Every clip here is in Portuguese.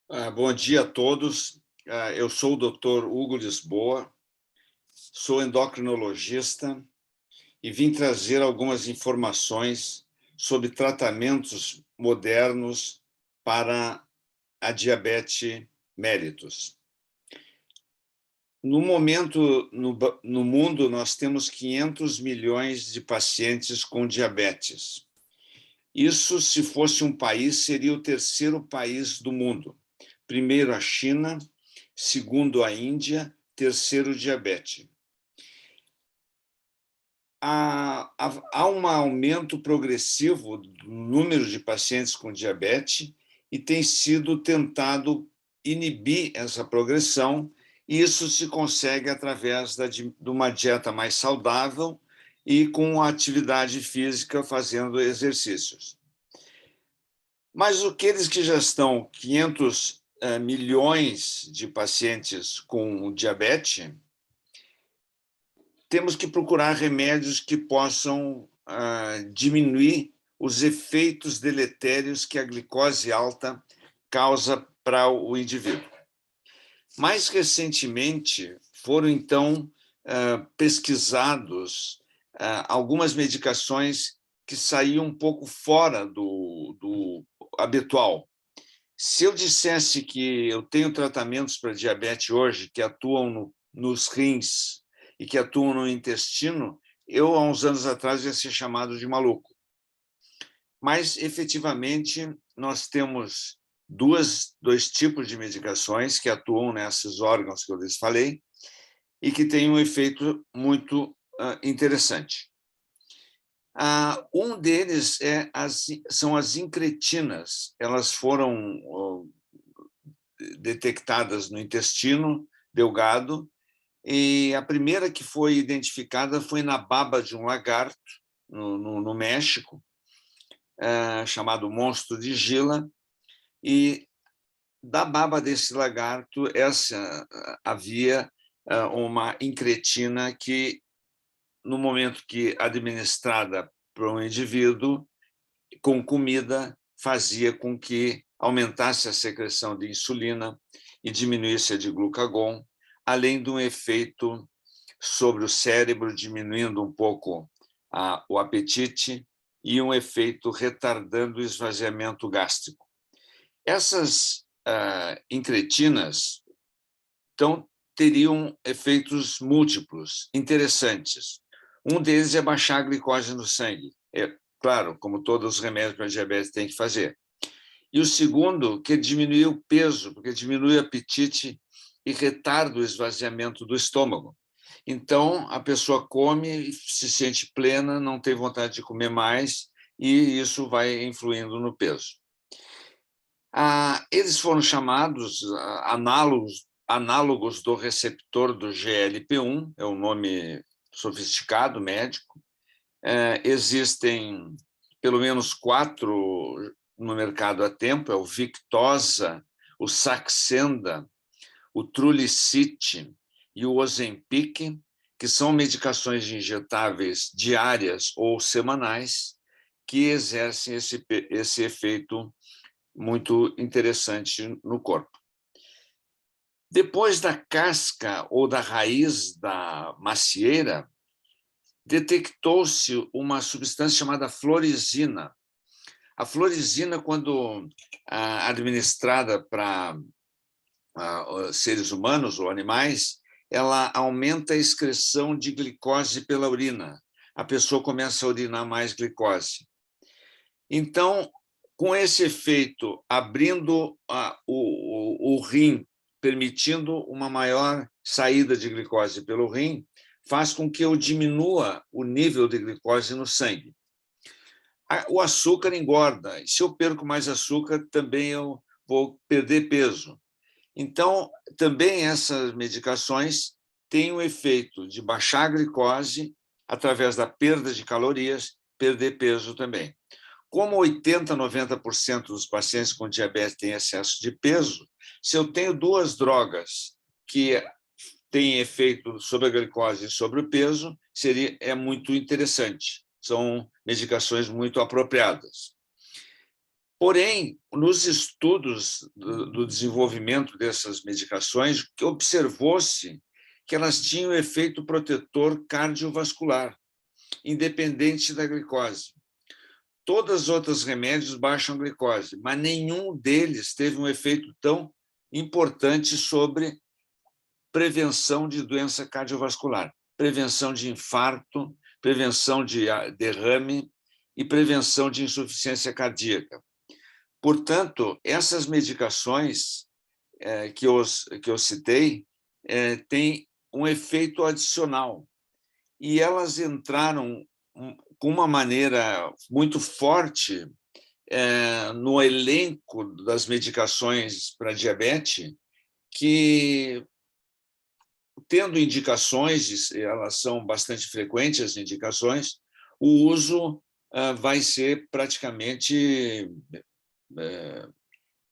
Bom dia a todos. Eu sou o Dr. Hugo Lisboa, sou endocrinologista e vim trazer algumas informações sobre tratamentos modernos para a diabetes mellitus. No momento, no mundo, nós temos 500 milhões de pacientes com diabetes. Isso, se fosse um país, seria o terceiro país do mundo. Primeiro a China, segundo a Índia, terceiro o diabetes. Há um aumento progressivo do número de pacientes com diabetes e tem sido tentado inibir essa progressão, e isso se consegue através de uma dieta mais saudável e com atividade física, fazendo exercícios. Mas aqueles que já estão 500 milhões de pacientes com diabetes, temos que procurar remédios que possam diminuir os efeitos deletérios que a glicose alta causa para o indivíduo. Mais recentemente, foram, então, pesquisados algumas medicações que saíam um pouco fora do habitual. Se eu dissesse que eu tenho tratamentos para diabetes hoje que atuam nos rins e que atuam no intestino, eu, há uns anos atrás, ia ser chamado de maluco. Mas, efetivamente, nós temos dois tipos de medicações que atuam nesses órgãos que eu lhes falei e que têm um efeito muito interessante. Um deles são as incretinas. Elas foram detectadas no intestino delgado, e a primeira que foi identificada foi na baba de um lagarto, no México, chamado monstro de Gila, e da baba desse lagarto havia uma incretina que, no momento que administrada para um indivíduo, com comida, fazia com que aumentasse a secreção de insulina e diminuísse a de glucagon, além de um efeito sobre o cérebro, diminuindo um pouco o apetite e um efeito retardando o esvaziamento gástrico. Essas incretinas, então, teriam efeitos múltiplos, interessantes. Um deles é baixar a glicose no sangue. Claro, como todos os remédios para diabetes têm que fazer. E o segundo, que é diminuir o peso, porque diminui o apetite e retarda o esvaziamento do estômago. Então, a pessoa come, se sente plena, não tem vontade de comer mais, e isso vai influindo no peso. Eles foram chamados análogos do receptor do GLP-1, é um nome sofisticado, médico. Existem pelo menos 4 no mercado há tempo: é o Victoza, o Saxenda, o Trulicity e o Ozempic, que são medicações injetáveis diárias ou semanais que exercem esse efeito muito interessante no corpo. Depois da casca ou da raiz da macieira, detectou-se uma substância chamada florizina. A florizina, quando administrada para seres humanos ou animais, ela aumenta a excreção de glicose pela urina. A pessoa começa a urinar mais glicose. Então, com esse efeito, abrindo o rim, permitindo uma maior saída de glicose pelo rim, faz com que eu diminua o nível de glicose no sangue. O açúcar engorda. Se eu perco mais açúcar, também eu vou perder peso. Então, também essas medicações têm o efeito de baixar a glicose através da perda de calorias, perder peso também. Como 80%, 90% dos pacientes com diabetes têm excesso de peso, se eu tenho 2 drogas que têm efeito sobre a glicose e sobre o peso, é muito interessante. São medicações muito apropriadas. Porém, nos estudos do desenvolvimento dessas medicações, observou-se que elas tinham efeito protetor cardiovascular, independente da glicose. Todos os outros remédios baixam a glicose, mas nenhum deles teve um efeito tão importante sobre prevenção de doença cardiovascular, prevenção de infarto, prevenção de derrame e prevenção de insuficiência cardíaca. Portanto, essas medicações que eu citei têm um efeito adicional e elas entraram com uma maneira muito forte no elenco das medicações para diabetes, que, tendo indicações, elas são bastante frequentes, as indicações, o uso vai ser praticamente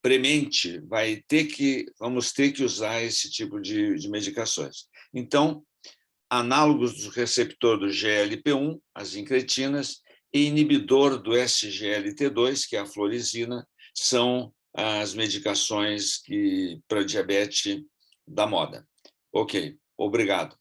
premente, vamos ter que usar esse tipo de medicações. Então, análogos do receptor do GLP-1, as incretinas, e inibidor do SGLT2, que é a fluorescina, são as medicações para diabetes da moda. Ok, obrigado.